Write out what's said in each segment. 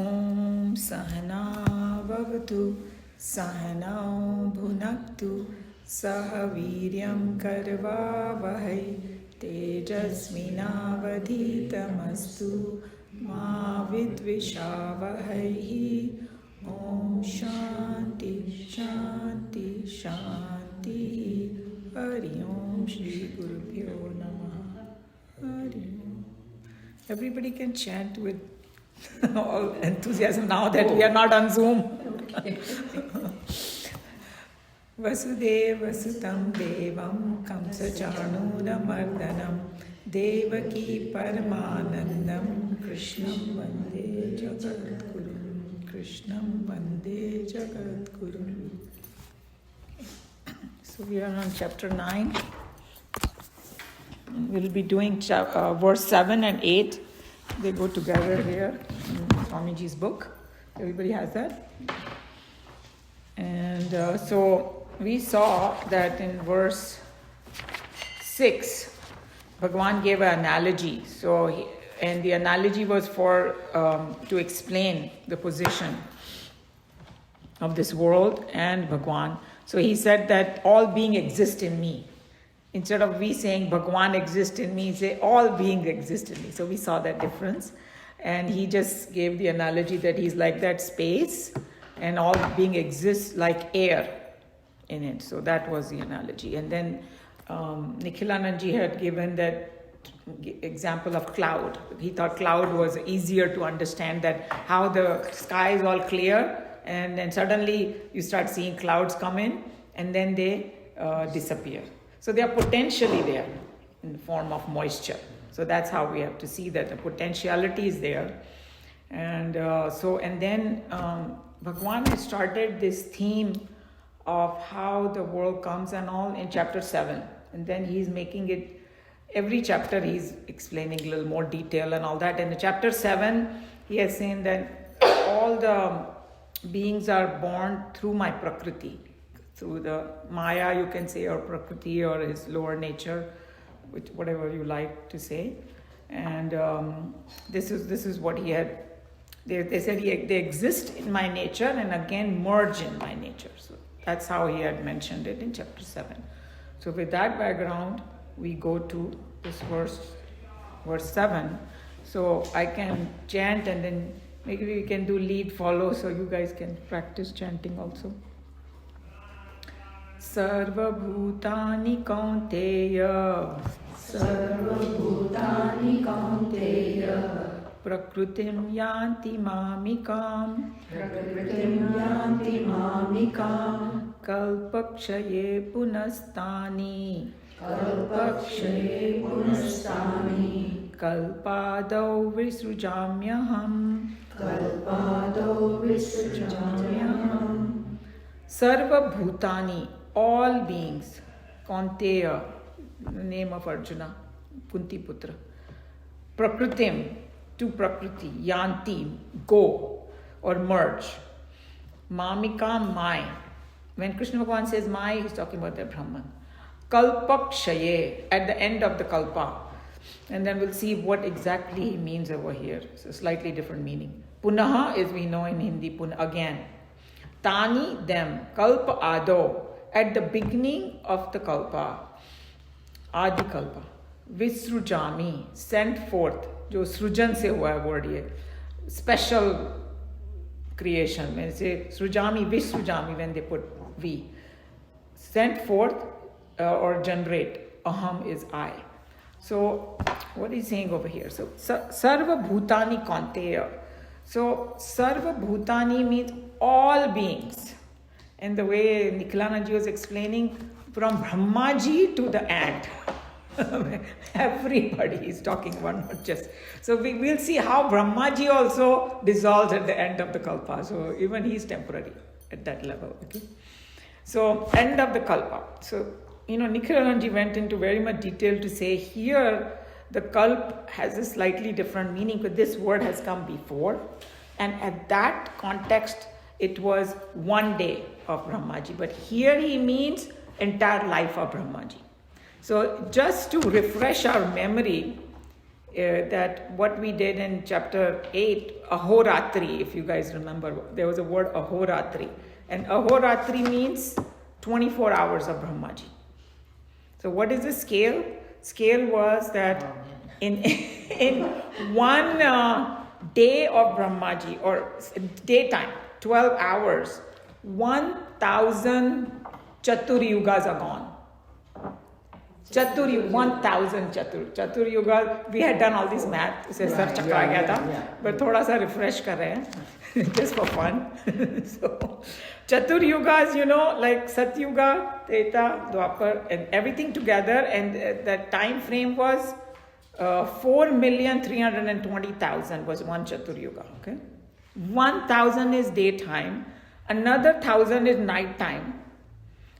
Om Sahana Bhavatu Sahanao Bhunaktu Sahaviryam Karvavahai Tejasvinavadhitamastu Ma Vidvishavahai. Om Shanti Shanti Shanti. Hari Om Shri Gurubhyo Namaha. Hari Om. Everybody can chant with all enthusiasm now that we are not on Zoom. Vasudeva Sutam Devam Kamsachanudamardhanam Devaki Paramanandam Krishnam Vande Jagadguru. Krishnam Vande Jagadguru. So we are on chapter 9. We'll be doing verse 7 and 8. They go together here in Swamiji's book. Everybody has that? And so we saw that in verse 6, Bhagavan gave an analogy. And the analogy was for to explain the position of this world and Bhagavan. So he said that all being exists in me. Instead of we saying Bhagavan exists in me, say all being exists in me. So we saw that difference. And he just gave the analogy that he's like that space and all being exists like air in it. So that was the analogy. And then Nikhilanandji had given that example of cloud. He thought cloud was easier to understand, that how the sky is all clear and then suddenly you start seeing clouds come in and then they disappear. So they are potentially there in the form of moisture. So that's how we have to see that the potentiality is there. And then Bhagavan has started this theme of how the world comes and all in chapter 7. And then he's making it, every chapter he's explaining a little more detail and all that. And in chapter 7, he has saying that all the beings are born through my prakriti. Through the Maya, you can say, or Prakriti, or his lower nature, which whatever you like to say. And this is what he had. They said they exist in my nature and again merge in my nature. So that's how he had mentioned it in chapter 7. So with that background, we go to this verse 7. So I can chant and then maybe we can do lead follow, so you guys can practice chanting also. Sarvabhutani Kaunteya Sarvabhutani Kaunteya Prakritim Yanti Mamikam Prakritim Yanti Mamikam Kalpakshaye Punastani Kalpakshaye Punastani Kalpadau Visrujamyaham Kalpadau Visrujamyaham. Sarvabhutani, all beings, Kaunteya, the name of Arjuna, Kunti Putra. Prakritim, to Prakriti, Yanti, go or merge. Mamikam, my. When Krishna Bhagavan says my, he's talking about the Brahman. Kalpakshaye, at the end of the kalpa. And then we'll see what exactly he means over here. It's a slightly different meaning. Punaha is, we know in Hindi, again. Tani, them, kalpa ado, at the beginning of the kalpa, adi kalpa, visrujami, sent forth, jo srujan se hua hai word ye, special creation, when they say srujami, visrujami, when they put V, sent forth or generate, aham is I. So what is he saying over here? So sarva bhutani kaunteya. So sarva bhutani means all beings. And the way Nikhilanandji was explaining, from Brahmaji to the ant. Everybody is talking one, not just. So we'll see how Brahmaji also dissolves at the end of the kalpa. So even he's temporary at that level. Okay. So end of the kalpa. So, Nikhilanandji went into very much detail to say here the kalp has a slightly different meaning because this word has come before. And at that context, it was one day of Brahmaji. But here he means entire life of Brahmaji. So just to refresh our memory, that what we did in chapter 8, Ahoratri, if you guys remember, there was a word Ahoratri. And Ahoratri means 24 hours of Brahmaji. So what is the scale? Scale was that in one day of Brahmaji, or daytime, 12 hours, 1,000 Chaturyugas are gone. 1,000 Chaturyuga. We had done all this math. Usse sar chakra aa gaya tha. But thoda sa refresh kar rahe hain. Just for fun. So, Chaturyugas, like Satyuga, Treta, Dwapar, and everything together. And that time frame was 4,320,000 was one Chaturyuga. Okay, 1,000 is daytime. Another 1,000 is nighttime.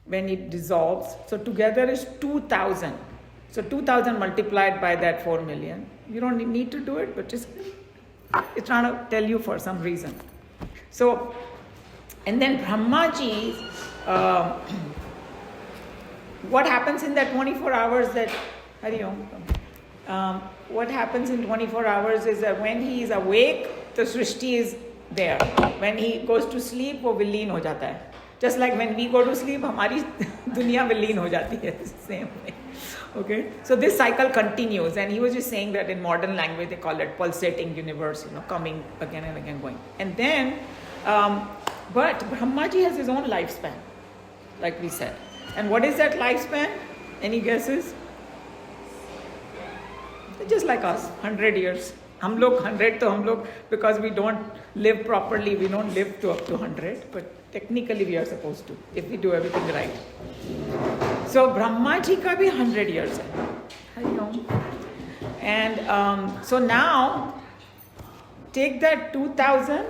When it dissolves, so together is 2,000. So 2,000 multiplied by that 4 million. You don't need to do it, but just it's trying to tell you for some reason. So, and then Brahmaji, what happens in that 24 hours that, what happens in 24 hours is that when he is awake, the Srishti is there. When he goes to sleep, वो विलीन हो जाता है. Just like when we go to sleep, हमारी दुनिया विलीन हो जाती है. Same way. Okay, so this cycle continues, and he was just saying that in modern language they call it pulsating universe, coming again and again, going. And then, but Brahmaji has his own lifespan, like we said. And what is that lifespan? Any guesses? Just like us, 100 years. हम लोग 100 तो हम लोग, because we don't live properly, we don't live to up to 100, but technically we are supposed to, if we do everything right. So Brahma ji ka bhi 100 years hai. And so now, take that 2,000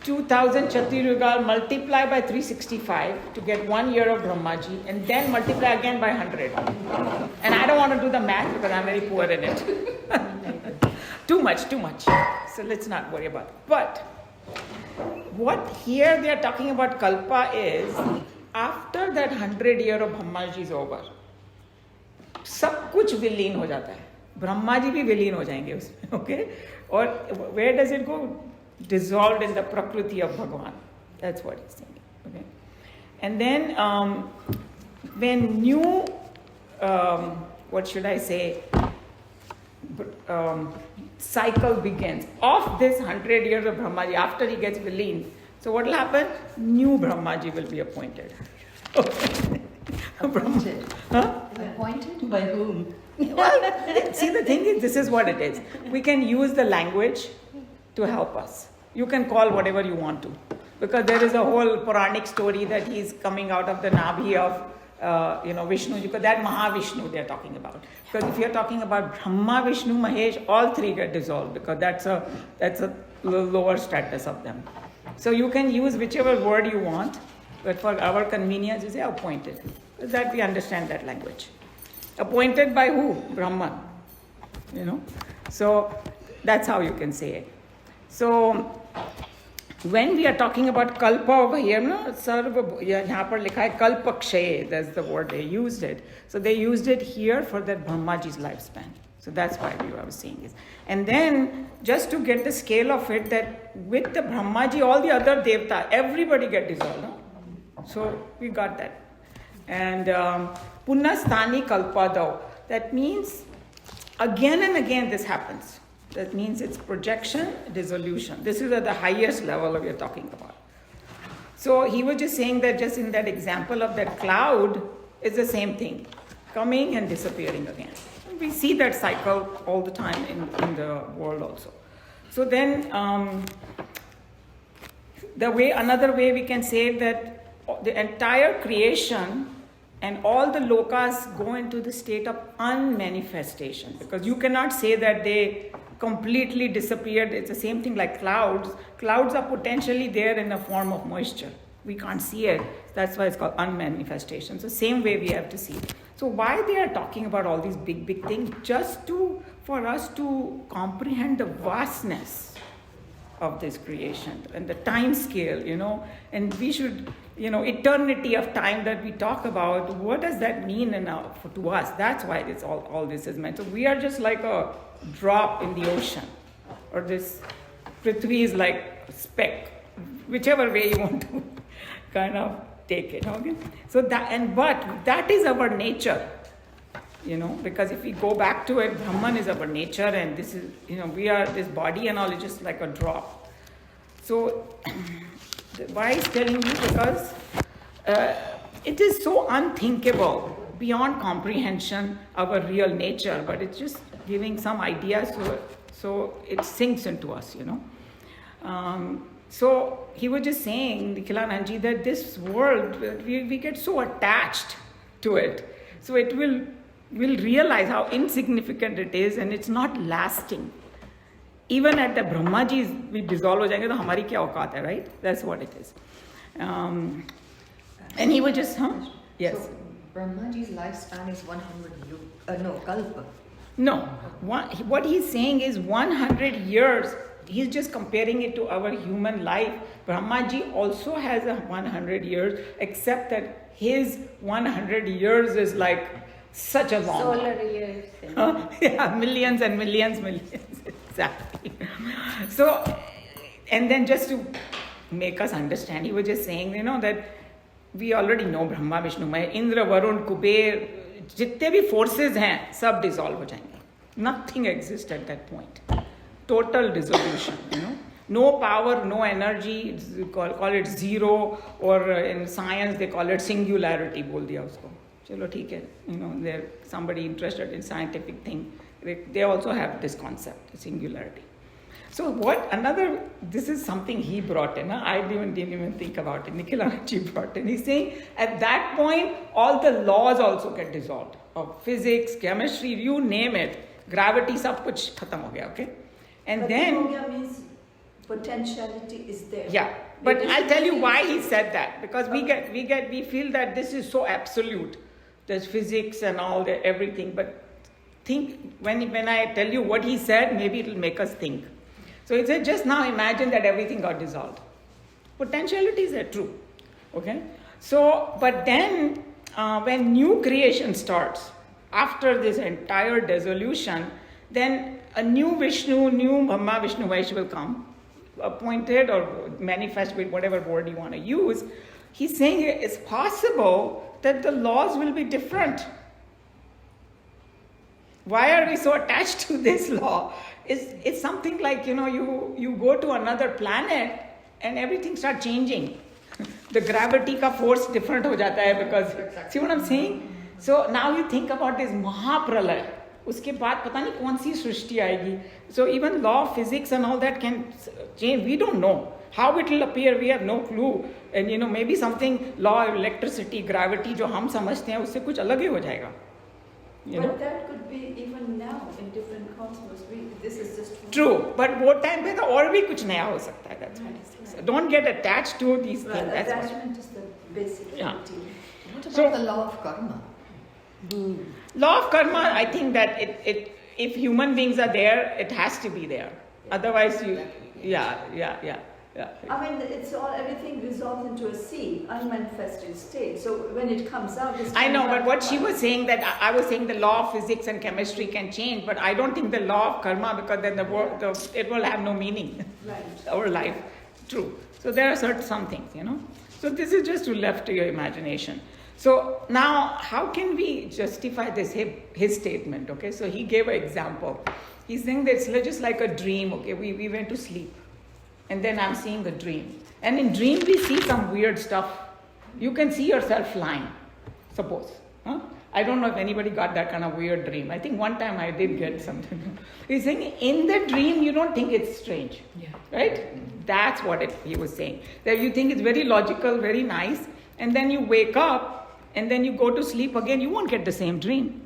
Chaturyuga, multiply by 365 to get 1 year of Brahmaji, and then multiply again by 100. And I don't want to do the math because I'm very poor in it. Too much. So let's not worry about it. But what here they are talking about Kalpa is, after that 100 year of Brahmaji is over, सब कुछ विलीन हो जाता है. ब्रह्मा जी भी विलीन हो जाएंगे उसमें. Okay? Or where does it go? Dissolved in the Prakriti of Bhagavan. That's what he's saying. Okay? And then when new, what should I say, cycle begins of this 100 years of Brahmaji, after he gets vileen. So what will happen? New Brahmaji will be appointed. Appointed? Huh? Appointed? By whom? Well, see, the thing is, this is what it is. We can use the language to help us. You can call whatever you want to. Because there is a whole Puranic story that he's coming out of the Nabhi of Vishnu. Because that Mahavishnu they're talking about. Because if you're talking about Brahma, Vishnu, Mahesh, all three get dissolved. Because that's a lower status of them. So you can use whichever word you want. But for our convenience, you say appointed. Because that we understand that language. Appointed by who? Brahman. So that's how you can say it. So when we are talking about kalpa over here, यहाँ पर लिखा है kalpakshay, that's the word they used it. So they used it here for that Brahmaji's lifespan. So that's why I was saying this. And then just to get the scale of it, that with the Brahmaji, all the other devta, everybody get dissolved. No? So we got that. And punastani kalpadao, that means again and again this happens. That means it's projection, dissolution. This is at the highest level we are talking about. So he was just saying that just in that example of that cloud, it's the same thing. Coming and disappearing again. We see that cycle all the time in the world also. So then another way we can say that the entire creation and all the lokas go into the state of unmanifestation. Because you cannot say that they completely disappeared. It's the same thing like clouds. Clouds are potentially there in the form of moisture. We can't see it. That's why it's called unmanifestation. So same way we have to see. So why they are talking about all these big things? Just for us to comprehend the vastness of this creation and the time scale, and we should, eternity of time that we talk about, what does that mean to us? That's why all this is meant. So we are just like a drop in the ocean, or this Prithvi is like a speck, whichever way you want to kind of take it, okay? So but that is our nature, because if we go back to it, Brahman is our nature, and this is, we are, this body and all is just like a drop. So why is telling you? Because it is so unthinkable, beyond comprehension, our real nature, but it's just giving some ideas so it sinks into us, So he was just saying, Nikhilananji, that this world, we get so attached to it. So we'll realize how insignificant it is, and it's not lasting. Even at the Brahmaji, we dissolve ho jayenge, to hamari kya auqat hai, right? That's what it is. And he was just, yes. So Brahmaji's lifespan is 100 kalpa. No, what he's saying is 100 years. He's just comparing it to our human life. Brahmaji also has 100 years, except that his 100 years is like such a long. Solar years. Yeah, millions and millions, exactly. So, and then just to make us understand, he was just saying, that we already know Brahma, Vishnu, Maya, Indra, Varun, Kuber, जितने भी forces हैं, सब dissolve हो जाएंगे. Nothing exists at that point. Total dissolution, No power, no energy, call it zero, or in science they call it singularity, बोल दिया उसको. चलो ठीक है, there somebody interested in scientific thing, they also have this concept, singularity. So this is something he brought in. I didn't even think about it. Nikhilananji brought in. He's saying at that point, all the laws also get dissolved. Of physics, chemistry, you name it. Gravity, sab kuch khatam ho gaya, okay? And then means potentiality is there. Yeah, but I'll tell you why he said that. Because we feel that this is so absolute. There's physics and all that, everything. But think, when I tell you what he said, maybe it'll make us think. So he said, just now imagine that everything got dissolved. Potentialities are true. Okay? So, but then when new creation starts, after this entire dissolution, then a new Vishnu, new Brahma, Vishnu, Vaishya will come, appointed or manifest with whatever word you want to use. He's saying it's possible that the laws will be different. Why are we so attached to this law? It's something like, you go to another planet and everything starts changing. The gravity ka force different ho jata hai because, see what I'm saying? So now you think about this Mahapralaya. Uske baad pata nahi kaun si srishti aayegi. So even law of physics and all that can change. We don't know how it will appear. We have no clue. And maybe something, law of electricity, gravity, jo hum samajhte hain, usse kuch alag hi ho jayega. But that could be even now in different cosmos. This is just true, but wo time pe to aur bhi kuch naya ho sakta hai. That's what it says. Don't get attached to these things. Attachment is the basic reality. What about the law of karma? Law of karma, I think that if human beings are there, it has to be there. Otherwise, yeah. I mean, everything resolves into a seed, unmanifested state. So when it comes out, I know, but what she was saying, that I was saying the law of physics and chemistry can change, but I don't think the law of karma, because then it will have no meaning. Right. Our life. True. So there are some things, So this is just left to your imagination. So now, how can we justify this, his statement, okay? So he gave an example. He's saying that it's just like a dream, okay? We went to sleep. And then I'm seeing a dream. And in dream, we see some weird stuff. You can see yourself flying, suppose. Huh? I don't know if anybody got that kind of weird dream. I think one time I did get something. He's saying in the dream, you don't think it's strange. Yeah. Right? That's what he was saying. That you think it's very logical, very nice. And then you wake up, and then you go to sleep again. You won't get the same dream.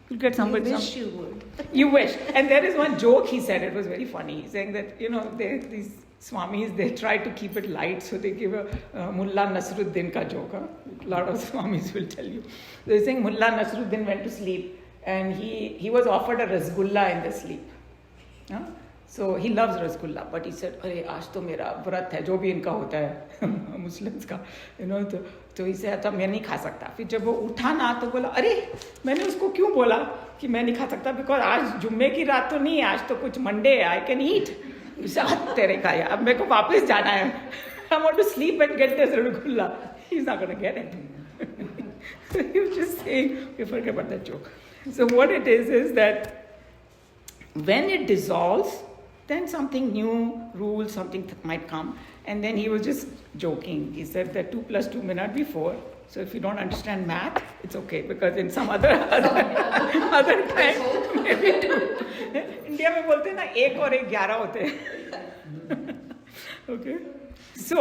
You'll get somebody. You wish you would. You wish. And there is one joke he said. It was very funny. He's saying that, these Swamis, they try to keep it light, so they give a Mullah Nasruddin ka joke. Huh? A lot of Swamis will tell you. They're saying Mullah Nasruddin went to sleep, and he was offered a rasgulla in the sleep. Huh? So he loves rasgulla, but he said, "अरे आज तो मेरा व्रत है, जो भी इनका होता है Muslims का, तो इसे तो मैं नहीं खा सकता." फिर जब वो उठा ना तो बोला, "अरे मैंने उसको क्यों बोला कि मैं नहीं खा सकता? बिकॉज आज जुम्मे की रात तो नहीं है, आज तो कुछ मंडे है, आई कैन ईट." तेरे का यार, अब मेरे को वापस जाना है. I want to sleep and get this rasgulla. He's not going to get it. So he was just saying, we forget about that joke. So what it is that when it dissolves, then something new, rule, something might come. And then he was just joking. He said that 2 + 2 may not be 4. So if you don't understand math, it's okay, because in some other time, maybe 2. India में बोलते हैं ना 1 और 1 11 होते हैं. Okay. So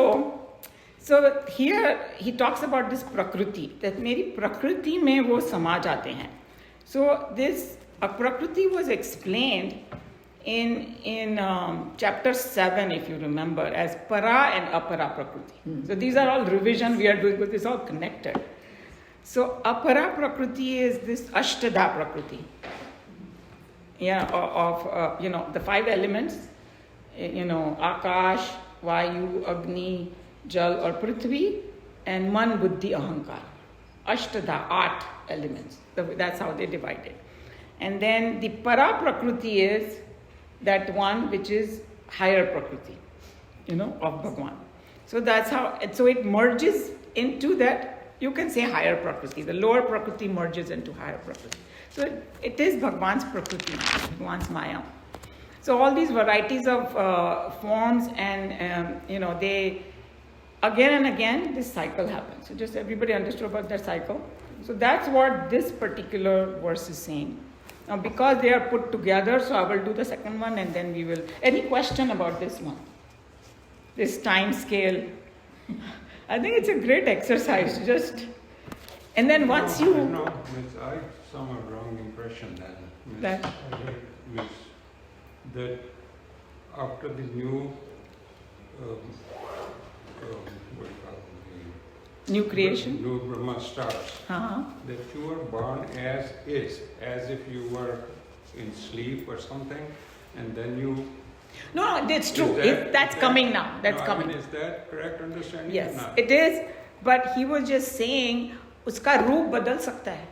here he talks about this prakriti, that मेरी प्रकृति में वो समा जाते हैं. So this prakriti was explained in chapter 7, if you remember, as para and apara prakriti. So these are all revision we are doing, but it's all connected. So apara prakriti is this ashtada prakriti. Of the 5 elements, akash, vayu, agni, jal or prithvi, and man, buddhi, ahankar. Ashtada, 8 elements. That's how they divide it. And then the para prakriti is that one which is higher prakriti, of Bhagwan. So that's how, so it merges into that, you can say higher prakriti. The lower prakriti merges into higher prakriti. So it is Bhagwan's prakriti, Bhagwan's maya. So all these varieties of forms and, they, again and again, this cycle happens. So just everybody understood about that cycle. So that's what this particular verse is saying. Now because they are put together, so I will do the second one and then we will, any question about this one? This time scale. I think it's a great exercise, just, and then once you... No, I have some wrong impression then. That after the new, new creation? New Brahma starts, that you are born as is, as if you were in sleep or something, and then you... No, that's true. That's coming now. That's coming. Is that correct understanding? Yes, it is. But he was just saying, उसका रूप बदल सकता है.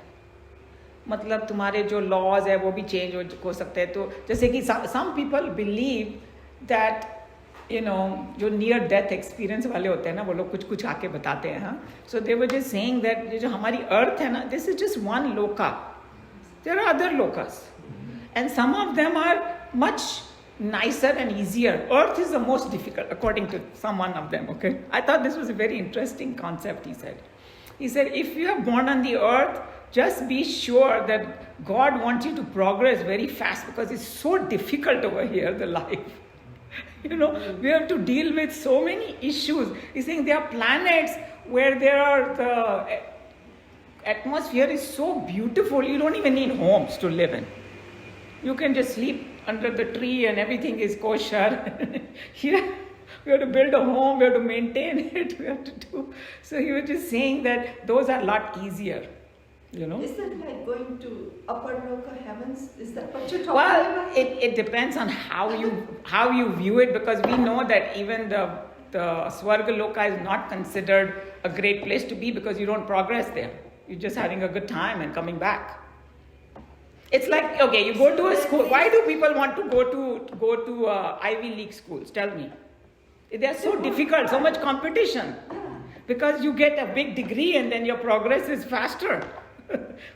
मतलब तुम्हारे जो laws है वो भी change हो सकते हैं. तो जैसे कि some people believe that, जो near death experience वाले होते हैं ना, वो लोग कुछ आके बताते हैं. So they were just saying that ये जो हमारी earth है ना, this is just one loka. There are other lokas, and some of them are much nicer and easier. Earth is the most difficult, according to one of them. Okay, I thought this was a very interesting concept. He said, if you are born on the earth, just be sure that God wants you to progress very fast, because it's so difficult over here, the life. We have to deal with so many issues. He's saying there are planets where the atmosphere is so beautiful, you don't even need homes to live in. You can just sleep under the tree and everything is kosher. Here, we have to build a home, we have to maintain it, we have to do. So he was just saying that those are a lot easier. Is that like going to upper loka heavens? Is that what you're talking about? It depends on how you view it, because we know that even the Swarga Loka is not considered a great place to be, because you don't progress there. You're just having a good time and coming back. It's like, okay, you go to a school. Why do people want to go to Ivy League schools? Tell me. They're so difficult, so much competition. Because you get a big degree and then your progress is faster.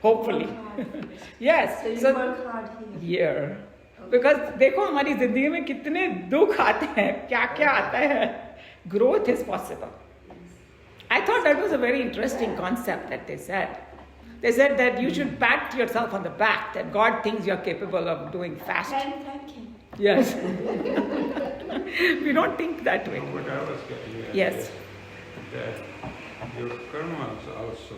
Hopefully. Yes. So you work hard here. Yeah. Because देखो हमारी जिंदगी में कितने दुख आते हैं, क्या आता है. Growth is possible. I thought that was a very interesting concept that they said. They said that you should pat yourself on the back, that God thinks you're capable of doing fast. Thank him. Yes. We don't think that way. What I was getting at Yes. is that your karmas also,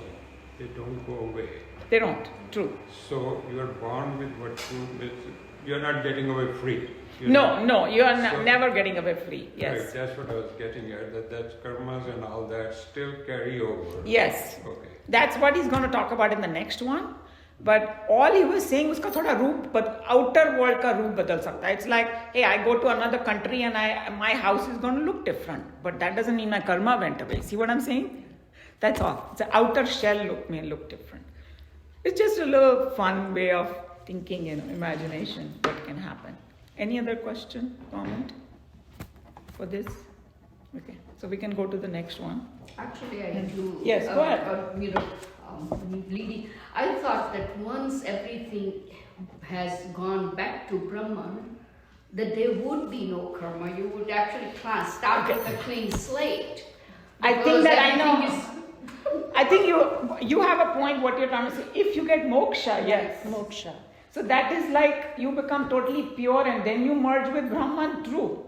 they don't go away. They don't. True. So you are born with you're not getting away free. No, you are never getting away free. Yes. Right, that's what I was getting at, that karmas and all that still carry over. Yes. Okay. That's what he's going to talk about in the next one. But all he was saying, उसका थोड़ा रूप, but outer world का रूप बदल सकता है. It's like, hey, I go to another country and my house is going to look different, but that doesn't mean my karma went away. See what I'm saying? That's all. The outer shell may look different. It's just a little fun way of thinking, imagination, what can happen. Any other question, comment for this? Okay, so we can go to the next one. Actually, I do. Yes, go ahead. Bleeding. I thought that once everything has gone back to Brahman, that there would be no karma. You would actually start with a clean slate. I think that I know. I think you have a point. What you're trying to say. If you get moksha, yes, moksha. So that is like you become totally pure and then you merge with Brahman. True.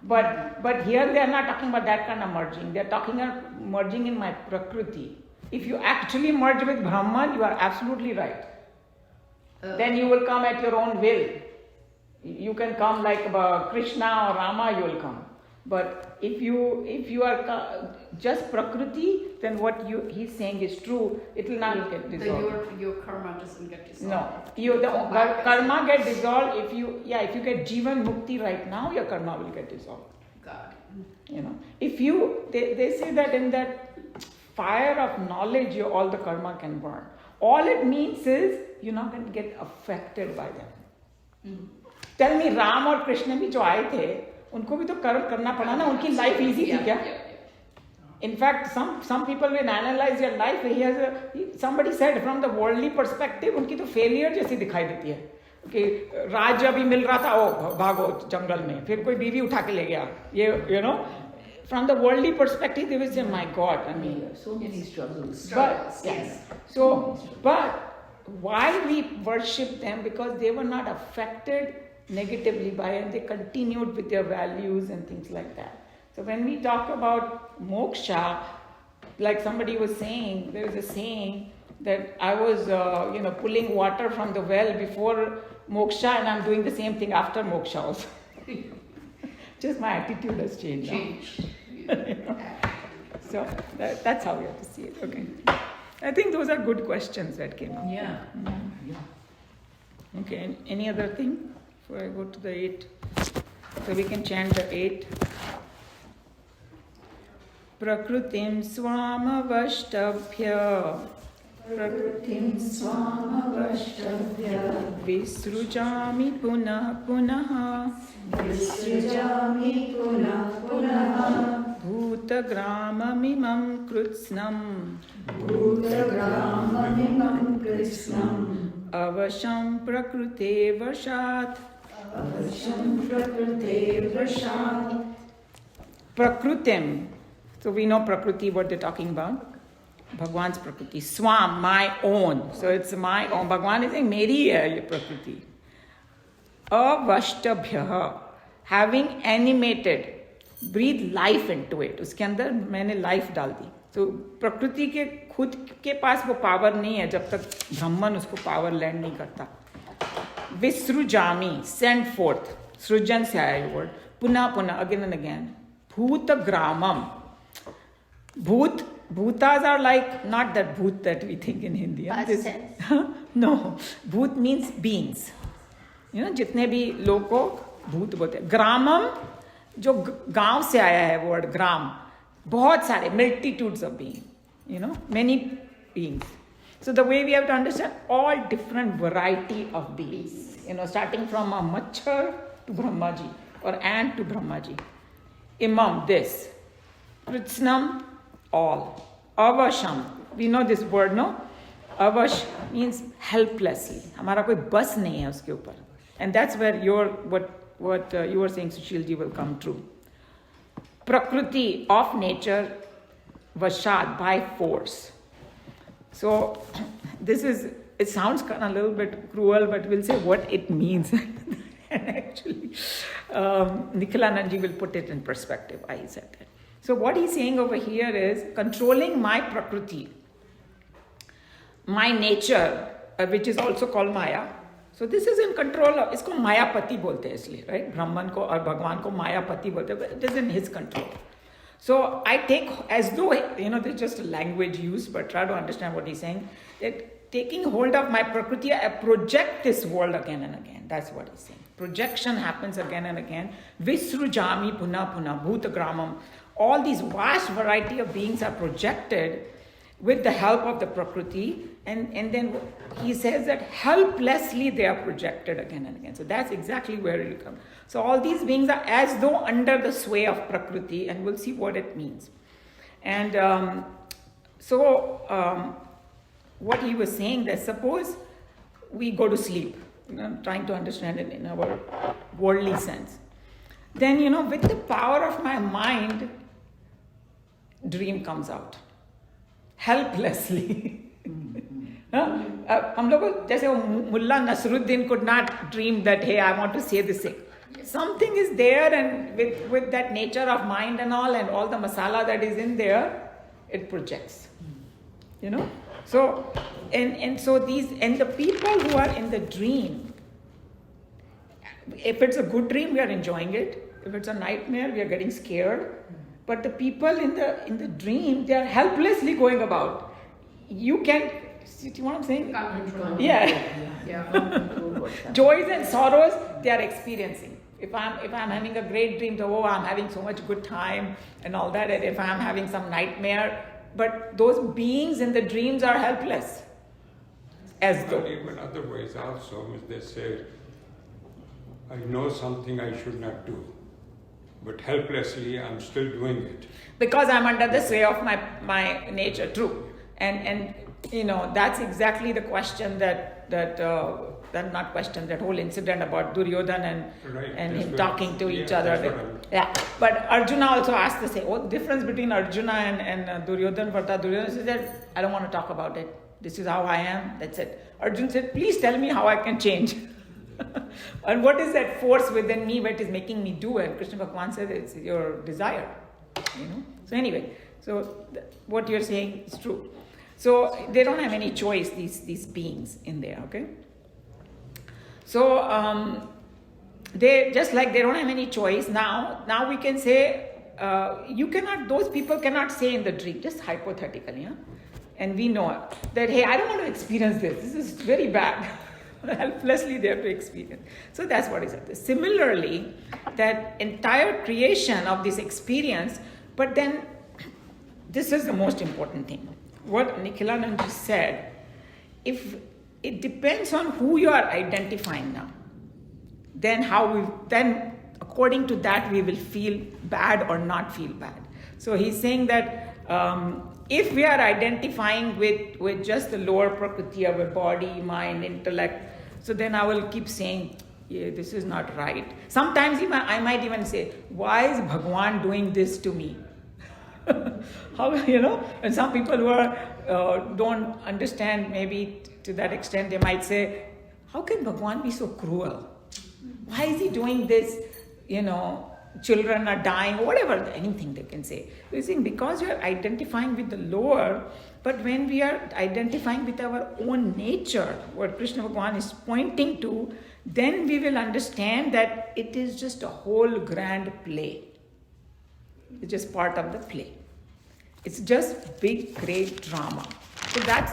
But here they are not talking about that kind of merging. They are talking about merging in my prakriti. If you actually merge with Brahman, you are absolutely right. Then you will come at your own will. You can come like Krishna or Rama, you will come. But if you are just prakriti, then what he's saying is true. It will not get dissolved. Your karma doesn't get dissolved. No, the karma get dissolved if you get Jivan Mukti right now, your karma will get dissolved. God. If they say that in that fire of knowledge, all the karma can burn. All it means is you're not going to get affected by them. Tell me, Ram or Krishna भी जो आए थे, उनको भी तो कर्म करना पड़ा ना, उनकी life easy थी क्या? In fact, some people will analyze their life. Somebody said from the worldly perspective, उनकी तो failure जैसी दिखाई देती है. कि राज्य अभी मिल रहा था, ओ भागो जंगल में, फिर कोई बीवी उठा के ले गया. ये from the worldly perspective, they will say, my God, I mean, So many struggles. But why we worship them? Because they were not affected negatively by it. They continued with their values and things like that. So when we talk about moksha, like somebody was saying, there was a saying that I was, pulling water from the well before moksha, and I'm doing the same thing after moksha also. Just my attitude has changed. So that's how we have to see it. Okay. I think those are good questions that came up. Yeah. Okay. Any other thing before I go to the 8? So we can chant the 8. Prakrutim swamavashtabhya Visrujami punah punah Bhutagramamimam krutsnam Avasham prakrute vashat Prakrutim. So we know Prakriti, what they're talking about. Bhagwan's Prakriti. Swam, my own. So it's my own. Bhagwan is saying, meri hai ye Prakriti. Avashtabhya. Having animated, breathe life into it. उसके अंदर मैंने life डाल दी. So प्रकृति के खुद के पास वो power नहीं है जब तक ब्रह्मन उसको power lend नहीं करता. Visrujami, send forth. सृजन से आया ये word. पुनः पुनः, again and again. Bhutagramam. Bhutas are like, not that bhoot that we think in Hindi. No, bhoot means beings. जितने भी लोग को भूत बोलते हैं. ग्रामम, जो गांव से आया है वर्ड ग्राम, बहुत सारे, multitudes of beings, many beings. So the way we have to understand all different variety of beings, starting from a machhar to Brahmaji, or ant to Brahmaji. Imam, this. Kritsnam, all. Avasham, we know this word, no? Avash means helplessly. हमारा कोई बस नहीं है उसके ऊपर. And that's where what you were saying, Sushilji, will come true. Prakriti, of nature, vashad, by force. So it sounds kind of a little bit cruel, but we'll say what it means. And actually, Nikhilanandji will put it in perspective. I said that. So what he's saying over here is controlling my prakriti, my nature, which is also called Maya. So this is in control of, इसको मायापति बोलते हैं इसलिए, right? ब्रह्मन को और भगवान को मायापति बोलते हैं, it is in his control. So I take as though, there's just a language use, but try to understand what he's saying. That taking hold of my Prakriti, I project this world again and again. That's what he's saying. Projection happens again and again. Visrujami puna puna bhutagramam. All these vast variety of beings are projected with the help of the Prakriti. And then he says that helplessly they are projected again and again. So that's exactly where you come. So all these beings are as though under the sway of Prakriti, and we'll see what it means. And what he was saying, that suppose we go to sleep, I'm trying to understand it in our worldly sense. Then, with the power of my mind, dream comes out. Helplessly. हम लोग जैसे Mulla Nasruddin could not dream that, hey, I want to say this thing. Something is there, and with that nature of mind and all the masala that is in there, it projects. So the people who are in the dream, if it's a good dream, we are enjoying it. If it's a nightmare, we are getting scared. But the people in the dream, they are helplessly going about. You can see what I'm saying? Yeah. Joys and sorrows they are experiencing. If I'm having a great dream, so I'm having so much good time and all that. And if I'm having some nightmare, but those beings in the dreams are helpless. But even other ways also, they say, I know something I should not do, but helplessly I'm still doing it. Because I'm under the sway of my nature, true. And that's exactly the question that whole incident about Duryodhana and him talking to each other. Yeah. But Arjuna also asked the same. What difference between Arjuna and Duryodhana? Duryodhana said, I don't want to talk about it. This is how I am. That's it. Arjuna said, please tell me how I can change. And what is that force within me that is making me do it? Krishna Bhagavan said it's your desire. So anyway, what you're saying is true. So they don't have any choice, these beings in there, okay? So they just like they don't have any choice. Now we can say those people cannot say in the dream, just hypothetically, and we know that, hey, I don't want to experience this. This is very bad. Helplessly they have to experience. So that's what is it. Similarly, that entire creation of this experience, but then this is the most important thing. What Nikhilanand just said, if it depends on who you are identifying now, then according to that we will feel bad or not feel bad. So he's saying that if we are identifying with just the lower prakriti of our body, mind, intellect, so then I will keep saying, yeah, this is not right. Sometimes I might even say, why is Bhagwan doing this to me? How, and some people who don't understand maybe to that extent, they might say, how can Bhagwan be so cruel? Why is he doing this? Children are dying, or whatever, anything they can say. They're saying because you are identifying with the lower, but when we are identifying with our own nature, what Krishna Bhagavan is pointing to, then we will understand that it is just a whole grand play. It's just part of the play. It's just big, great drama. So that's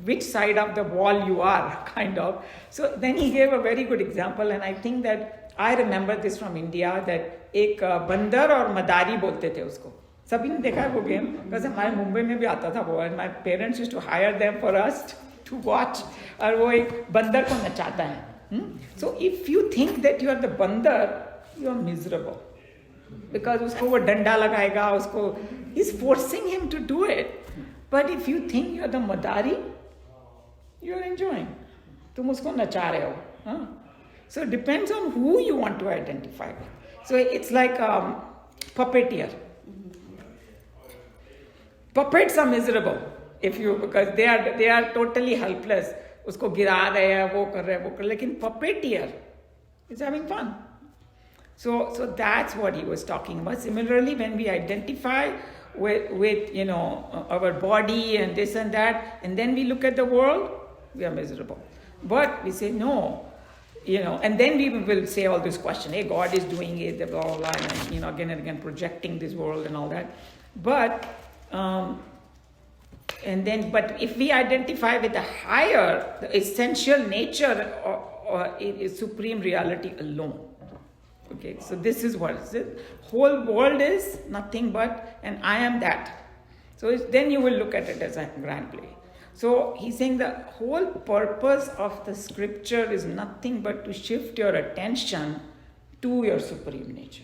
which side of the wall you are, kind of. So then he gave a very good example, and I think that I remember this from India, that एक बंदर और मदारी बोलते थे उसको. सभी ने देखा है वो गेम, because हमारे मुंबई में भी आता था वो, and my parents used to hire them for us to watch, और वो एक बंदर को नचाता है. So if you think that you are the बंदर, you are miserable. Because उसको वो डंडा लगाएगा, उसको, he's forcing him to do it. But if you think you are the madari, you are enjoying. तुम उसको नचा रहे हो. So it depends on who you want to identify with. So it's like puppeteer. Puppets are miserable because they are totally helpless. उसको गिरा रहे हैं, वो कर रहे हैं, वो कर, लेकिन puppeteer is having fun. So that's what he was talking about. Similarly, when we identify with our body and this and that, and then we look at the world, we are miserable. But we say no. And then we will say all this question, hey, God is doing it, blah, blah, blah, and, again and again projecting this world and all that. But And then, but if we identify with the higher, the essential nature or is supreme reality alone. Okay, so this is what it is. Whole world is nothing but, and I am that. So then you will look at it as a grand play. So he's saying the whole purpose of the scripture is nothing but to shift your attention to your supreme nature.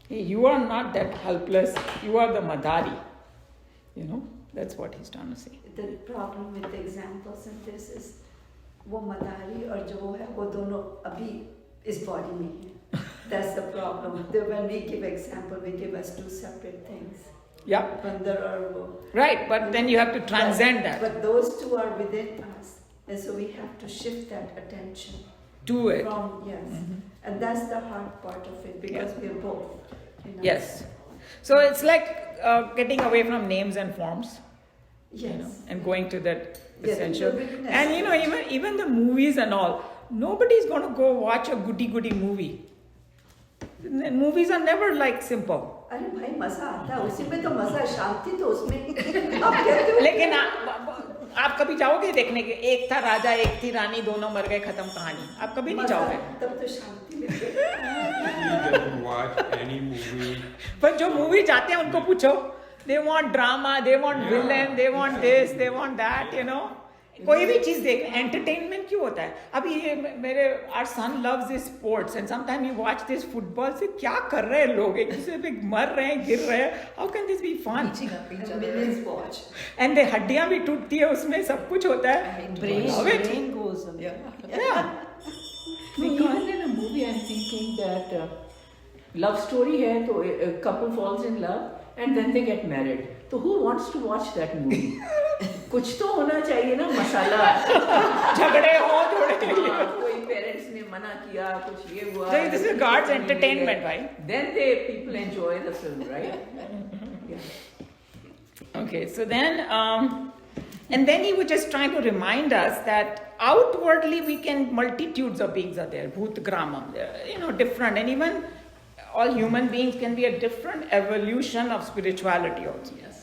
You are not that helpless, you are the Madari. That's what he's trying to say. The problem with the examples in this is वो मदारी और जो है वो दोनों अभी इस body में हैं. That's the problem. When we give example, we give us two separate things. Yeah. Bandar or wo. Right, but then you have to transcend that. But those two are within us, and so we have to shift that attention To it. from and that's the hard part of it because we're both. Yes. So it's like getting away from names and forms. Yes. And going to that Yes, essential. the witness. And even the movies and all, nobody's going to go watch a goody movie. Movies are never like simple. अरे भाई मजा आता है उसी में तो मजा है शांति तो उसमें आप कहते हो लेकिन आप कभी जाओगे देखने के एक था राजा एक थी रानी दोनों मर गए खत्म कहानी आप कभी नहीं जाओगे तब तो शांति मिलती He doesn't watch any movie. पर जो मूवी जाते हैं उनको पूछो they want drama, they want villain, they want this, they want that, कोई भी चीज देख एंटरटेनमेंट क्यों होता है अभी ये मेरे our son loves this sports and sometime you watch this football से क्या कर रहे हैं लोग एक दूसरे पे मर रहे हैं गिर रहे हैं how can this be fun and हड्डियां भी टूटती है उसमें सब कुछ होता है brain goes away. Yeah. No, even in a movie, I'm thinking that love story है तो a couple falls in love and then they get married. So who wants to watch that movie? कुछ तो होना चाहिए ना मसाला. झगड़े हो थोड़े कोई parents ने मना किया कुछ ये हुआ. So this is God's entertainment, right? Then people enjoy the film, right? Yeah. Okay, so then, and then he was just trying to remind us that outwardly we can, multitudes of beings are there, Bhut Gramam, different, and even all human beings can be a different evolution of spirituality also. Yes.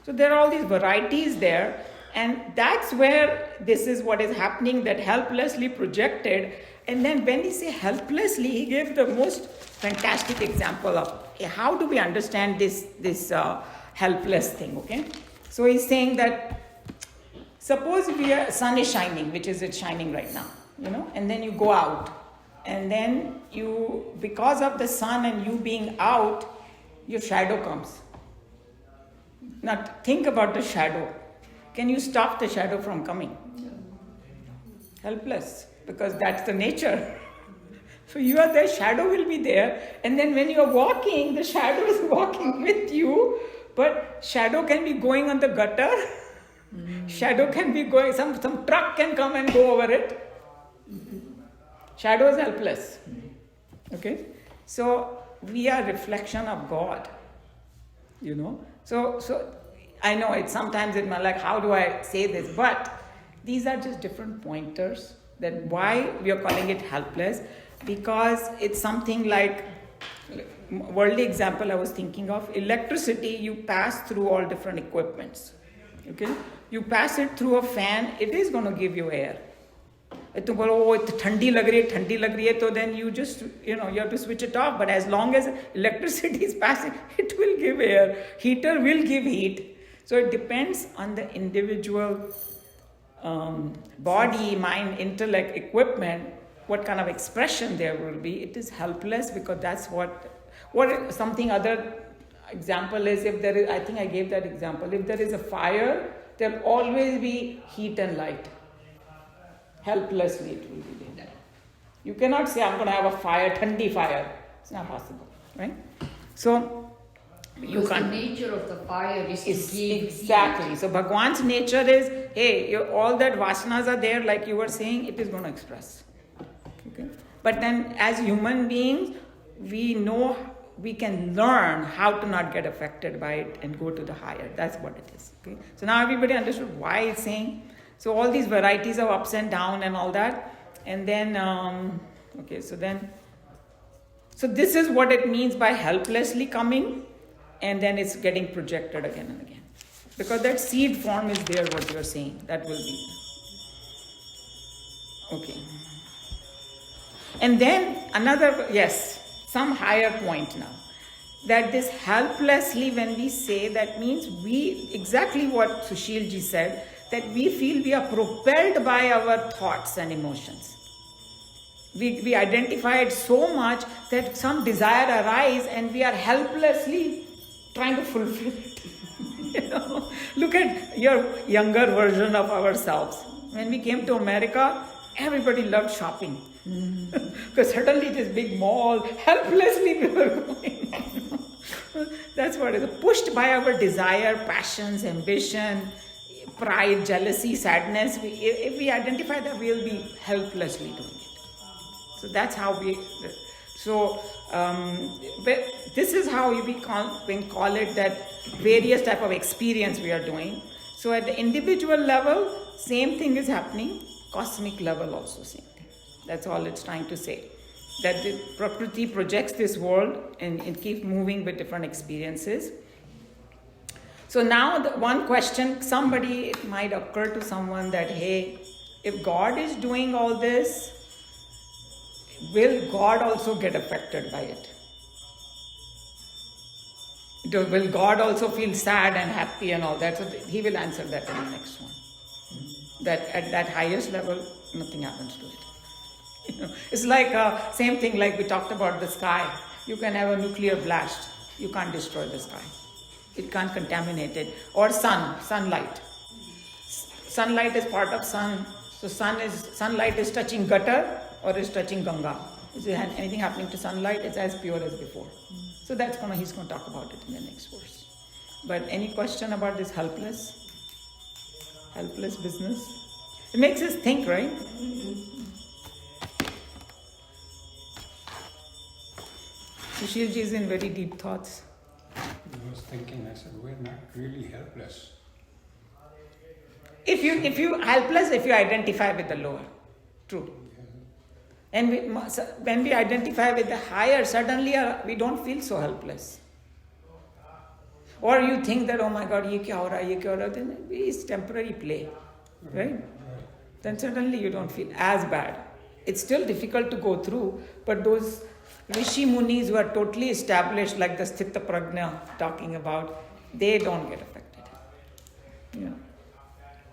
So there are all these varieties there, and that's where this is what is happening, that helplessly projected. And then when he say helplessly, he gave the most fantastic example of how do we understand this helpless thing, okay? So he's saying that suppose sun is shining, which is it's shining right now, and then you go out, and then because of the sun and you being out, your shadow comes. Now think about the shadow. Can you stop the shadow from coming? Helpless, because that's the nature. So the shadow will be there, and then when you're walking, the shadow is walking with you, but shadow can be going on the gutter, shadow can be going, some truck can come and go over it. Shadow is helpless. Okay? So we are reflection of God. So I know it's sometimes in my like, how do I say this? But these are just different pointers that why we are calling it helpless, because it's something like worldly example I was thinking of. Electricity, you pass through all different equipments. Okay? You pass it through a fan, it is going to give you air. तुम बोलो वो ठंडी लग रही है तो then you just you have to switch it off, but as long as electricity is passing, it will give air. Heater will give heat. So it depends on the individual body, mind, intellect, equipment, what kind of expression there will be. It is helpless because that's what something other example is. If there is, I think I gave that example, if there is a fire, there will always be heat and light. Helplessly it will be there. You cannot say I'm going to have a fire, thandi fire. It's not possible, right? So you because can't. The nature of the fire is to give exactly. heat. So Bhagwan's nature is, hey, all that vasanas are there, like you were saying, it is going to express. Okay? But then as human beings, we know we can learn how to not get affected by it and go to the higher. That's what it is. Okay? So now everybody understood why it's saying. So all these varieties of ups and down and all that. And then, so this is what it means by helplessly coming, and then it's getting projected again and again. Because that seed form is there, what you're saying. That will be. Okay. And then another, yes, some higher point now. That this helplessly, when we say, that means we, exactly what Sushil ji said, that we feel we are propelled by our thoughts and emotions. We identify it so much that some desire arises and we are helplessly trying to fulfill it. Look at your younger version of ourselves. When we came to America, everybody loved shopping. Because suddenly this big mall, helplessly we were going. That's what it is. Pushed by our desire, passions, ambition, pride, jealousy, sadness. If we identify that, we'll be helplessly doing it. So that's how we. So this is how we can call it that various type of experience we are doing. So at the individual level, same thing is happening. Cosmic level also same thing. That's all it's trying to say. That the Prakriti projects this world and it keeps moving with different experiences. So now the one question, it might occur to someone that, hey, if God is doing all this, will God also get affected by it? Will God also feel sad and happy and all that? So he will answer that in the next one. That at that highest level, nothing happens to it. It's like same thing like we talked about the sky. You can have a nuclear blast. You can't destroy the sky. It can't contaminate it. Or sunlight. Sunlight is part of sun. So sunlight is touching gutter or is touching Ganga. Is there anything happening to sunlight? It's as pure as before. So he's going to talk about it in the next verse. But any question about this helpless business? It makes us think, right? Sushil ji is in very deep thoughts. I was thinking, I said, we're not really helpless. If you helpless, if you identify with the lower, true. And when we identify with the higher, suddenly we don't feel so helpless. Or you think that, oh my God, ye kya ho raha, then it's temporary play, right? Then suddenly you don't feel as bad. It's still difficult to go through, but those Rishi Munis who are totally established, like the Sthita Prajna talking about, they don't get affected.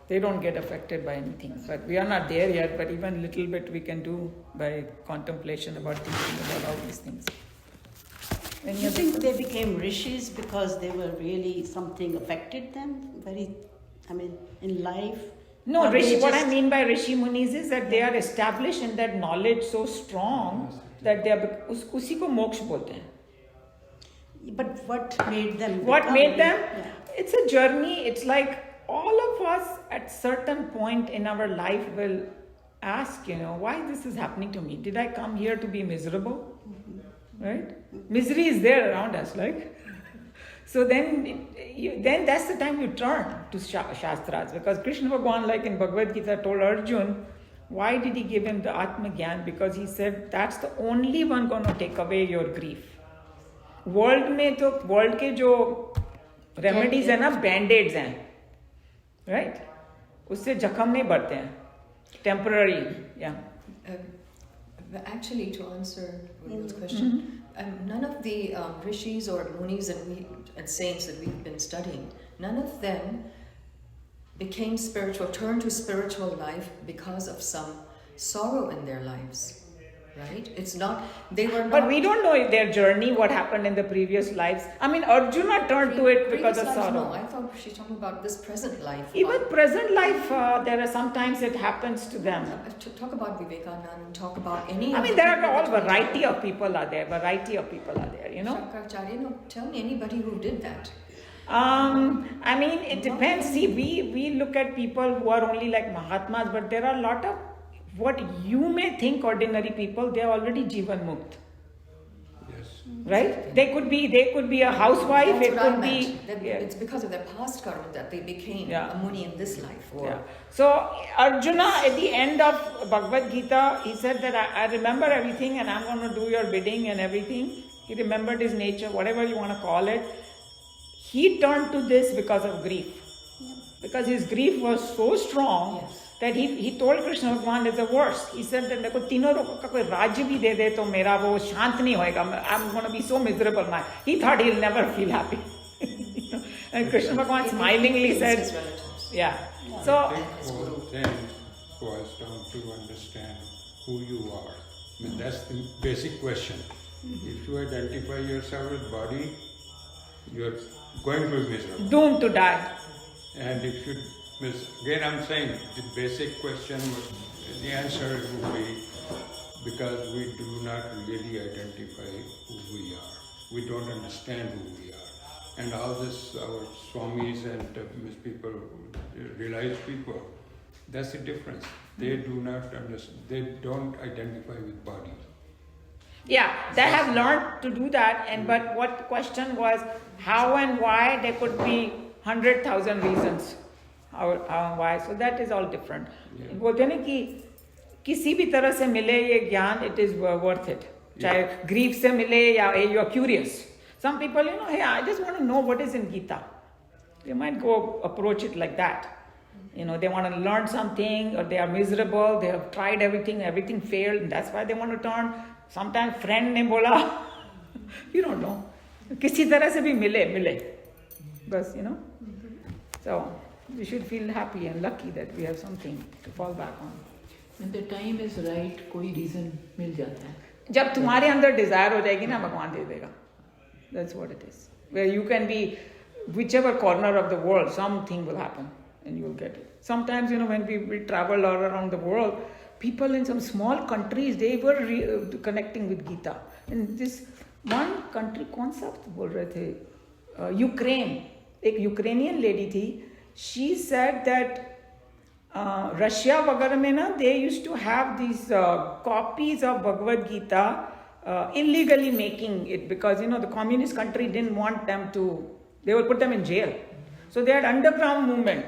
They don't get affected by anything. But we are not there yet, but even little bit we can do by contemplation about thinking about all these things. Do you think they became rishis because they were really something affected them? In life? No, what I mean by Rishi Munis is that they are established in that knowledge so strong that they are, usi ko moksha bolte hain. But what made them? What made them? Yeah. It's a journey. It's like all of us at certain point in our life will ask, why this is happening to me? Did I come here to be miserable? Right? Misery is there around us, like. So then that's the time you turn to Shastras, because Krishna Bhagavan, like in Bhagavad Gita, told Arjun, why did he give him the Atma Gyan? Because he said that's the only one going to take away your grief. World के जो remedies है ना, band-aids हैं, right? उससे जख्म नहीं बढ़ते हैं. Temporary, yeah. Actually, to answer Ruben's question, none of the rishis or munis and saints that we've been studying, none of them became spiritual, turned to spiritual life because of some sorrow in their lives, right? They were not... But we don't know their journey, what happened in the previous lives. Arjuna turned to it because of sorrow. No, I thought she's talking about this present life. Even present life, there are sometimes it happens to them. Talk about Vivekananda, talk about any... there are all variety of people are there, Shankaracharya, tell me anybody who did that. It depends. See, we look at people who are only like Mahatmas, but there are a lot of what you may think ordinary people, they are already Jivan Mukt. Yes. Right? They could be a housewife. That's it what could I be. meant. It's because of their past karma that they became a muni in this life. Yeah. So Arjuna, at the end of Bhagavad Gita, he said that I remember everything and I'm going to do your bidding and everything. He remembered his nature, whatever you want to call it. He turned to this because of grief. because his grief was so strong that he told Krishna Bhagwan there's a verse. He said that मेरे को तीनों लोगों का कोई राज्य भी दे दे तो मेरा वो शांत नहीं होएगा. I'm going to be so miserable now. He thought he'll never feel happy. And Krishna Bhagwan smilingly said, yeah. So I think whole thing boils down to understand who you are. I mean, that's the basic question. If you identify yourself with body, you're going to be miserable. doomed to die. And if you again I'm saying the basic question, the answer would be because we do not really identify who we are. We don't understand who we are. And all this, our swamis and people, realized people, that's the difference. They do not understand, they don't identify with body. Yeah, they have learned to do that, but what the question was, how and why, there could be 100,000 reasons. How and why, so that is all different. बोलते हैं ना कि किसी भी तरह से मिले ये ज्ञान, it is worth it. चाहे grief से मिले या you are curious. Some people, hey, I just want to know what is in Geeta. They might go approach it like that. They want to learn something, or they are miserable, they have tried everything failed, and that's why they want to turn. Sometimes friend ने बोला, you don't know. किसी तरह से भी मिले. बस, So, we should feel happy and lucky that we have something to fall back on. When the time is right, कोई reason मिल जाता है. जब तुम्हारे अंदर desire हो जाएगी ना, भगवान दे देगा. That's what it is. Where you can be whichever corner of the world, something will happen and you will get it. Sometimes, when we travel all around the world, people in some small countries, they were connecting with Geeta. In this one country, कौन सा बोल रहे थे? Ukraine. एक Ukrainian lady थी. She said that Russia वगैरह में ना, they used to have these copies of Bhagavad Gita illegally making it because, the communist country didn't want them to, they would put them in jail. So they had underground movement.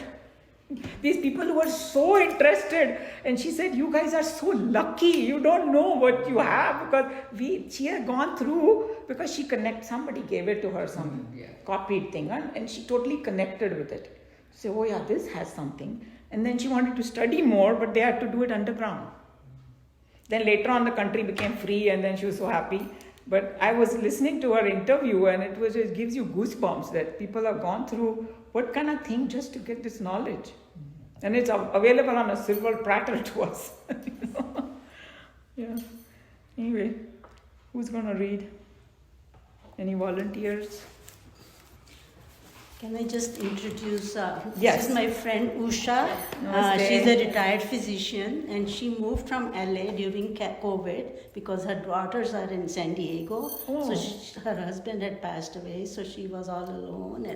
These people were so interested, and she said, you guys are so lucky, you don't know what you have, because she had gone through, because somebody gave it to her, some copied thing, and she totally connected with it. So, oh yeah, this has something. And then she wanted to study more, but they had to do it underground. Then later on the country became free, and then she was so happy. But I was listening to her interview, and it gives you goosebumps that people have gone through what kind of thing just to get this knowledge. And it's available on a silver platter to us. Yeah. Anyway, who's going to read? Any volunteers? Can I just introduce? Yes. This is my friend Usha. She's a retired physician, and she moved from LA during COVID because her daughters are in San Diego. Oh. So her husband had passed away, so she was all alone.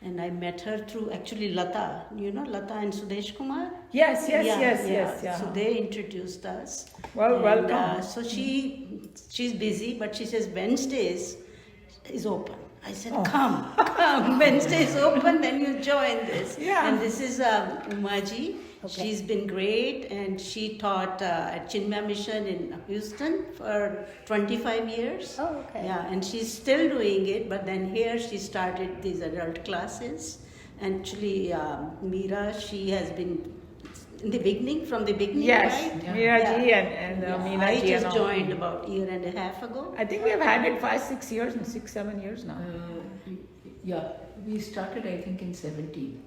And I met her through actually Lata. Lata and Sudesh Kumar? Yes. So they introduced us. Well, welcome. So she's busy, but she says Wednesdays is open. I said, come. Wednesday is open, then you join this. Yeah. And this is Umaji. Okay. She's been great, and she taught at Chinmaya Mission in Houston for 25 years. Oh, okay. Yeah, and she's still doing it, but then here she started these adult classes. Actually, Meera, she has been from the beginning, yes, right? Meera ji and Meena I ji. just joined about a year and a half ago. I think we have had it 5-6 years and 6-7 years now. We started, I think, in 17.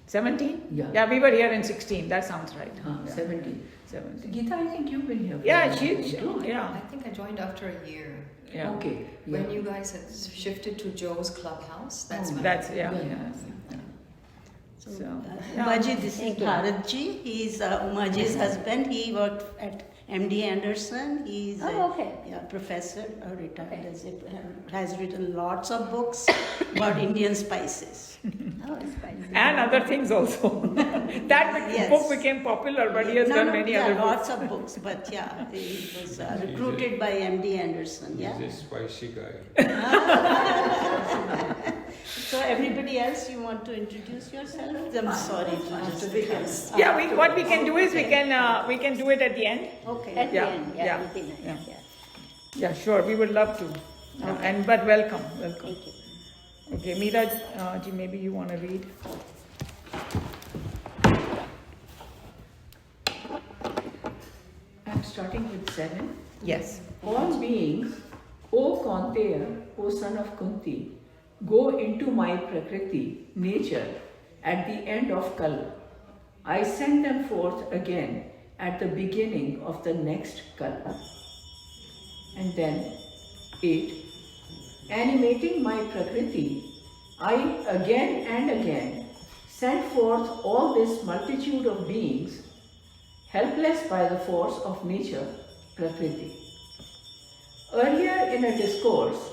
17? Yeah. We were here in 16. That sounds right. 17. 17. Geeta, I think you've been here. Yeah, I think I joined after a year. Yeah. Okay. When you guys had shifted to Joe's clubhouse, that's when So, Umaji, this is Bharatji. He's Umaji's husband. He worked at MD Anderson. He's a professor, retired, has written lots of books about Indian spices. And other things also. That book became popular, but he has done many other books. Lots of books, but he was recruited by MD Anderson. He's a spicy guy. So everybody else, you want to introduce yourself? I'm sorry. What we can do is we can do it at the end. Okay. At the end, it'll be nice. Yeah, sure. We would love to. But welcome. Thank you. Okay, Meera ji, maybe you want to read. starting with 7. Yes. All beings, O Kaunteya, O son of Kunti, go into my Prakriti, nature, at the end of Kal. I send them forth again at the beginning of the next Kal. And then 8. Animating my Prakriti, I again and again send forth all this multitude of beings, helpless by the force of nature, Prakriti. Earlier in a discourse,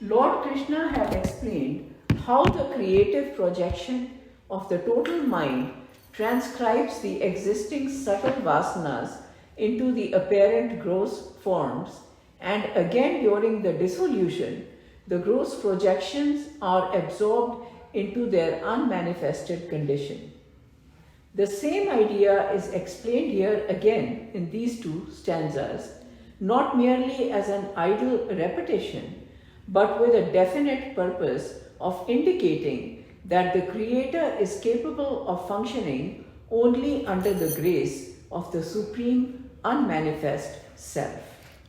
Lord Krishna had explained how the creative projection of the total mind transcribes the existing subtle vasanas into the apparent gross forms, and again during the dissolution, the gross projections are absorbed into their unmanifested condition. The same idea is explained here again in these 2 stanzas, not merely as an idle repetition, but with a definite purpose of indicating that the Creator is capable of functioning only under the grace of the Supreme Unmanifest Self.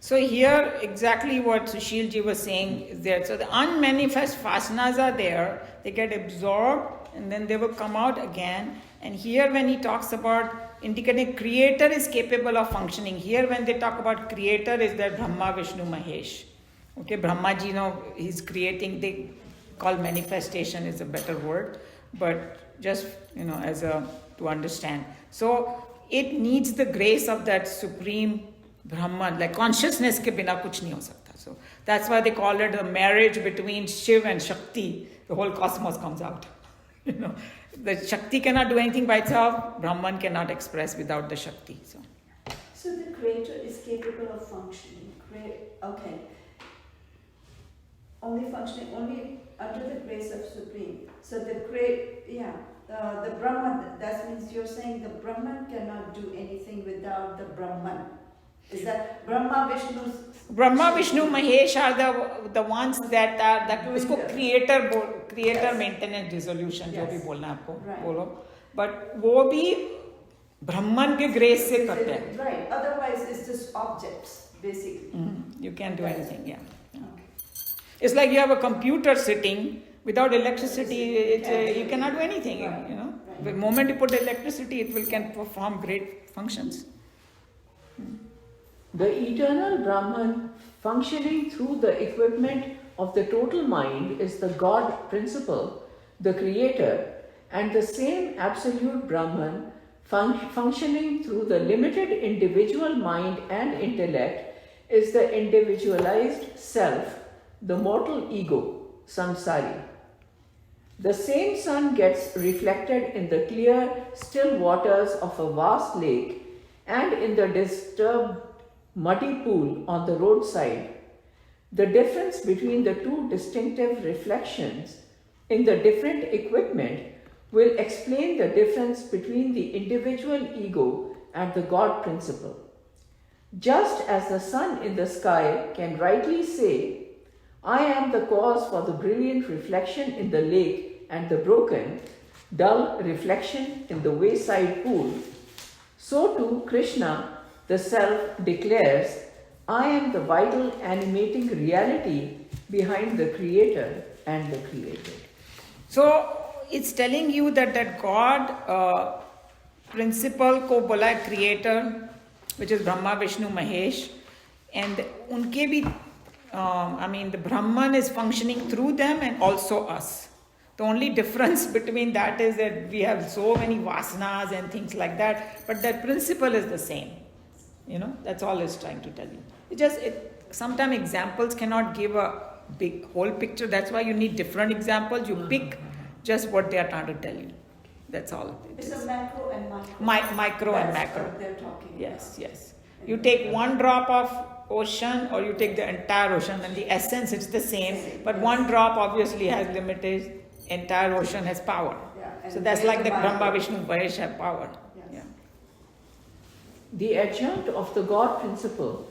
So here exactly what Sushilji was saying is there. So the unmanifest vasanas are there, they get absorbed and then they will come out again. And here when he talks about indicating Creator is capable of functioning, here when they talk about Creator is that Brahma, Vishnu, Mahesh. Okay, Brahmaji, he's creating, they call manifestation is a better word, but just, as to understand. So it needs the grace of that Supreme Brahman, like consciousness ke bina kuch nahi ho sakta. So that's why they call it the marriage between Shiv and Shakti. The whole cosmos comes out. The Shakti cannot do anything by itself. Brahman cannot express without the Shakti. So the Creator is capable of functioning. Okay. Only functioning, only under the grace of Supreme. So the Brahman, that means you're saying the Brahman cannot do anything without the Brahman. Is that Brahma, Vishnu, Mahesh are the ones that are that usko creator maintenance dissolution जो भी बोलना है आपको बोलो, but वो भी ब्रह्मन के grace से करते हैं. Right. Otherwise, it's just objects basically. You can't do anything. Yeah. It's like you have a computer sitting without electricity. You cannot do anything. Right. The moment you put electricity, it can perform great functions. The eternal Brahman functioning through the equipment of the total mind is the God principle, the Creator, and the same absolute Brahman functioning through the limited individual mind and intellect is the individualized self, the mortal ego, samsari. The same sun gets reflected in the clear, still waters of a vast lake and in the disturbed muddy pool on the roadside. The difference between the 2 distinctive reflections in the different equipment will explain the difference between the individual ego and the God principle. Just as the sun in the sky can rightly say, I am the cause for the brilliant reflection in the lake and the broken, dull reflection in the wayside pool, so too Krishna, the Self, declares, I am the vital animating reality behind the Creator and the created. So it's telling you that God principle ko bola hai Creator, which is Brahma, Vishnu, Mahesh, and unke bhi, the Brahman is functioning through them and also us. The only difference between that is that we have so many vasanas and things like that, but that principle is the same. That's all it's trying to tell you. Sometimes examples cannot give a big whole picture. That's why you need different examples. You pick just what they are trying to tell you. That's all. It's a macro and micro. Micro and macro. What they're talking yes, about. Yes. You take one drop of ocean or you take the entire ocean, and the essence it's the same. But one drop obviously has limited. Entire ocean has power. Yeah, so that's like the Brahma, Vishnu, Mahesh have power. The adjunct of the God principle,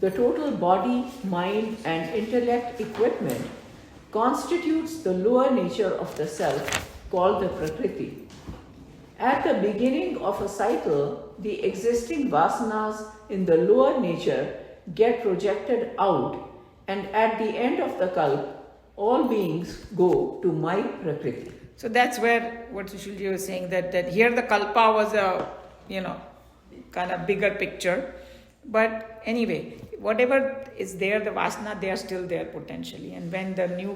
the total body, mind and intellect equipment constitutes the lower nature of the self called the Prakriti. At the beginning of a cycle, the existing vasanas in the lower nature get projected out, and at the end of the kalp, all beings go to my prakriti. So that's where what Sushilji was saying, that here the kalpa was a, kind of bigger picture. But anyway, whatever is there, the vasana, they are still there potentially. And when the new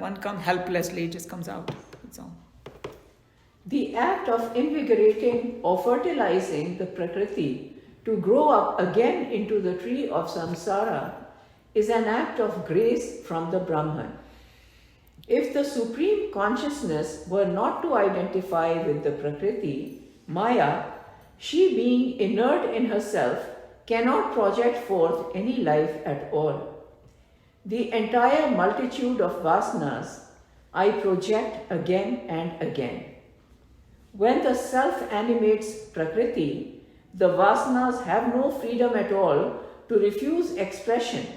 one comes helplessly, it just comes out. That's all. The act of invigorating or fertilizing the prakriti to grow up again into the tree of samsara is an act of grace from the Brahman. If the supreme consciousness were not to identify with the prakriti, Maya, she being inert in herself, cannot project forth any life at all. The entire multitude of vasanas I project again and again. When the self animates prakriti, the vasanas have no freedom at all to refuse expression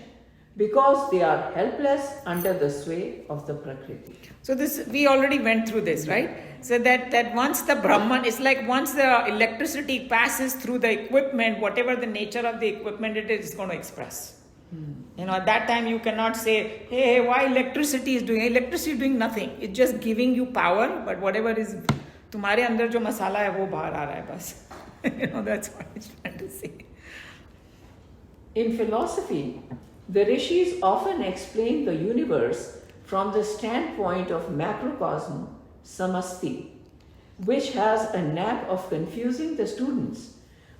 because they are helpless under the sway of the prakriti. So this, we already went through this, right? So that once the Brahman, it's like once the electricity passes through the equipment, whatever the nature of the equipment it is going to express. At that time you cannot say, hey, why electricity is doing nothing. It's just giving you power, but whatever is तुम्हारे अंदर जो मसाला है वो बाहर आ रहा है बस. That's what I'm trying to say. In philosophy, the rishis often explain the universe from the standpoint of macrocosm, samasti, which has a knack of confusing the students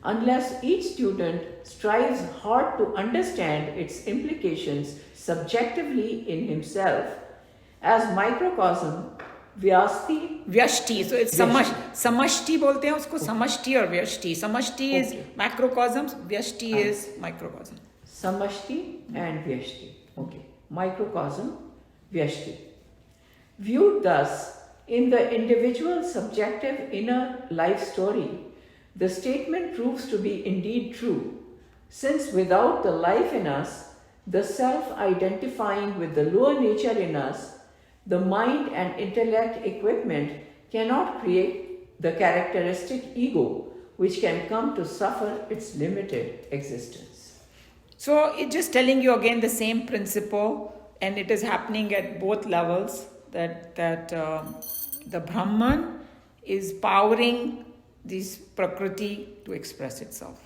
unless each student strives hard to understand its implications subjectively in himself. As microcosm, Vyashti. So it's samashti बोलते हैं उसको, samashti और vyashti. Samashti is macrocosms, vyashti is microcosm. Samashti and vyashti. Okay. Microcosm, vyashti. Viewed thus, in the individual subjective inner life story, the statement proves to be indeed true, since without the life in us, the self identifying with the lower nature in us, the mind and intellect equipment cannot create the characteristic ego which can come to suffer its limited existence. So it's just telling you again the same principle, and it is happening at both levels, that the Brahman is powering this Prakriti to express itself.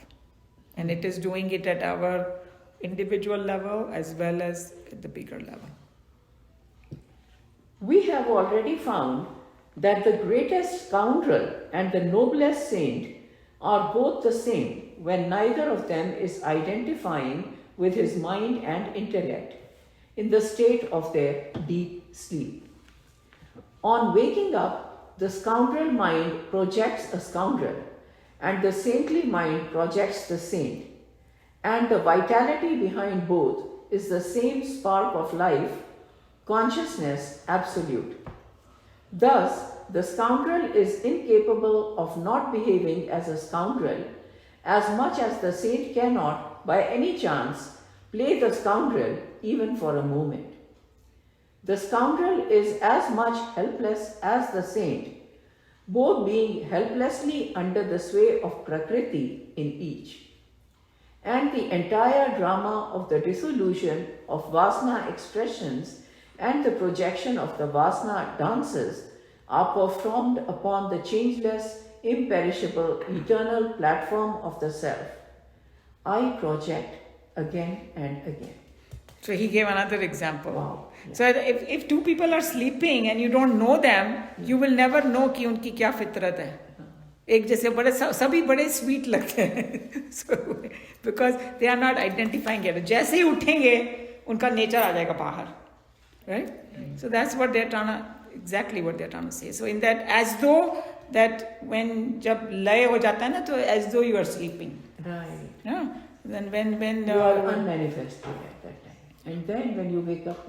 And it is doing it at our individual level as well as at the bigger level. We have already found that the greatest scoundrel and the noblest saint are both the same when neither of them is identifying with his mind and intellect in the state of their deep sleep. On waking up, the scoundrel mind projects a scoundrel and the saintly mind projects the saint, and the vitality behind both is the same spark of life, consciousness absolute. Thus, the scoundrel is incapable of not behaving as a scoundrel as much as the saint cannot, by any chance, play the scoundrel even for a moment. The scoundrel is as much helpless as the saint, both being helplessly under the sway of Prakriti in each. And the entire drama of the dissolution of Vasana expressions and the projection of the Vasana dances are performed upon the changeless, imperishable, eternal platform of the Self. I project again and again. So he gave another example. Wow. Yeah. So if two people are sleeping and you don't know them, you will never know कि उनकी क्या फितरत है. एक जैसे बड़े सभी बड़े स्वीट लगते हैं. So because they are not identifying it. जैसे ही उठेंगे उनका नेचर आ जाएगा बाहर. Right? So that's what they're trying to, exactly what they're trying to say. So in that, as though that when जब लय हो जाता है ना, तो as though you are sleeping. Right. Yeah. Then when you are unmanifested at that time. And then when you wake up,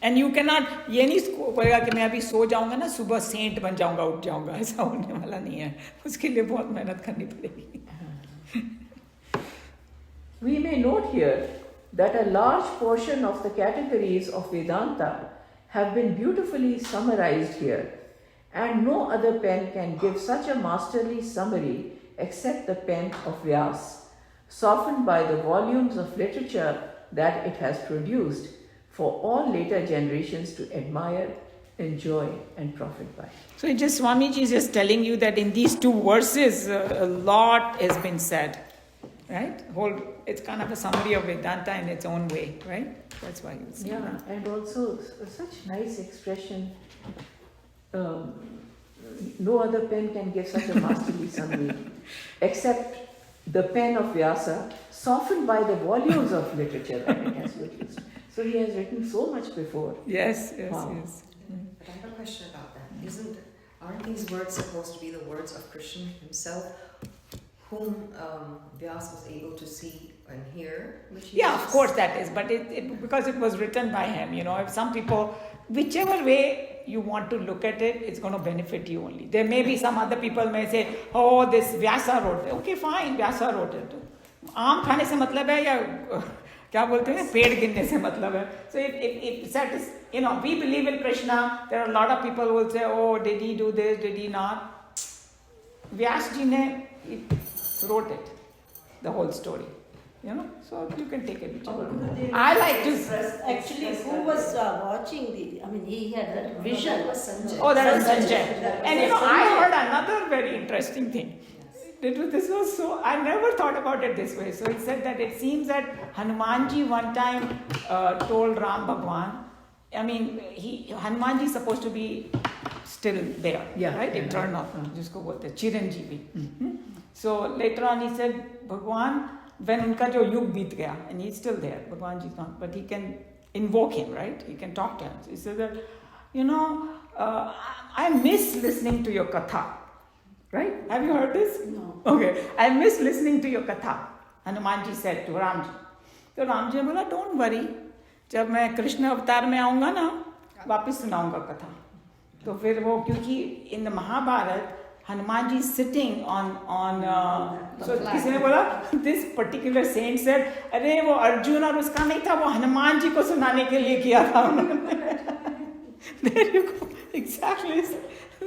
and you cannot, ये नहीं पड़ेगा कि मैं अभी सो जाऊंगा ना, सुबह सेंट बन जाऊंगा, उठ जाऊंगा, ऐसा होने वाला नहीं है. उसके लिए बहुत मेहनत करनी पड़ेगी. We may note here that a large portion of the categories of Vedanta have been beautifully summarized here, and no other pen can give such a masterly summary except the pen of Vyas, softened by the volumes of literature that it has produced for all later generations to admire, enjoy, and profit by. So Swamiji is just telling you that in these two verses, a lot has been said, right? It's kind of a summary of Vedanta in its own way, right? That's why you say that. And also such nice expression. No other pen can give such a masterly summary except the pen of Vyasa, softened by the volumes of literature that it has produced. So he has written so much before. Yes. But I have a question about that. Aren't these words supposed to be the words of Krishna himself, whom Vyas was able to see and hear? Yeah, of course that is. But because it was written by him, if some people, whichever way you want to look at it, it's going to benefit you only. There may be some other people may say, oh, this Vyasa wrote it. Okay, fine, Vyasa wrote it. आम खाने से मतलब है या क्या बोलते हैं पेड़ गिनने से मतलब है. So if that is, we believe in Krishna, there are a lot of people who will say, oh, did he do this, did he not? Vyas ji ne wrote it, the whole story. So you can take it. I like to. Actually, who was watching he had that vision. That was Sanjay. Oh, that was Sanjay. And I heard another very interesting thing. This was so, I never thought about it this way. So it said that it seems that Hanumanji one time told Ram Bhagwan, Hanumanji is supposed to be still there, right? Eternal. Jisko bolte Chiranjeevi. So later on he said, Bhagwan, when unka jo yug beet gaya, and he's still there, Bhagwan ji is not, but he can invoke him, right? He can talk to him. So he said that, I miss listening to your katha. Right? Have you heard this? No. Okay. I miss listening to your katha. Hanumanji said to Ramji. So Ramji बोला, don't worry. जब मैं कृष्ण अवतार में आऊँगा ना, वापस सुनाऊँगा कथा. तो फिर वो क्योंकि in the Mahabharata, Hanumanji is sitting on so किसी ने बोला, this particular saint said, अरे वो अर्जुन और उसका नहीं था, वो हनुमान जी को सुनाने के लिए किया था उन्होंने. There you go. Exactly.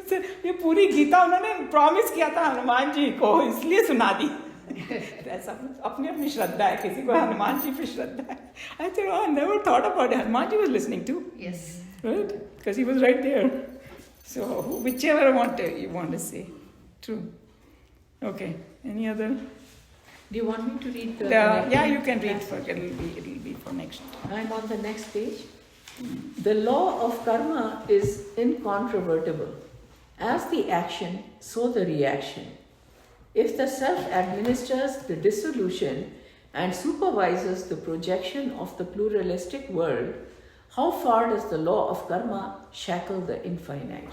ये पूरी गीता उन्होंने प्रॉमिस किया था हनुमान जी को, इसलिए सुना दी. अपनी अपनी श्रद्धा है, किसी को हनुमान जी पे श्रद्धा है. I said, I never thought about it. Hanuman ji was listening too. Yes. Right? Because he was right there. So whichever you want to say. True. Okay. Any other? Do you want me to read the Yeah, you can read for it'll be for next. I'm on the next page. The law of karma is incontrovertible. As the action, so the reaction. If the self administers the dissolution and supervises the projection of the pluralistic world, how far does the law of karma shackle the infinite?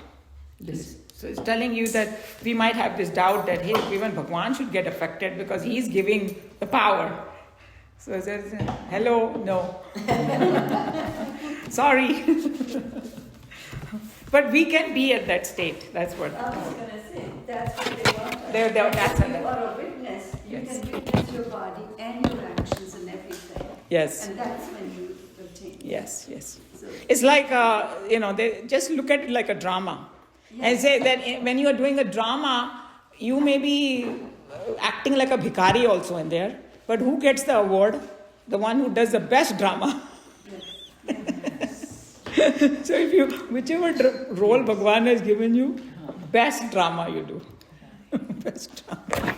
So it's telling you that we might have this doubt that, hey, even Bhagwan should get affected because he's giving the power. So it says, hello, no. Sorry. But we can be at that state. That's what. I was going to say, that's what they want. That's you are a witness. You can witness your body and your actions and everything. Yes. And that's when you will change. Yes. So it's like, they just look at it like a drama. Yes. And say that when you are doing a drama, you may be acting like a bhikari also in there. But who gets the award? The one who does the best drama. So whichever role Bhagwan has given you, best drama you do. Best drama.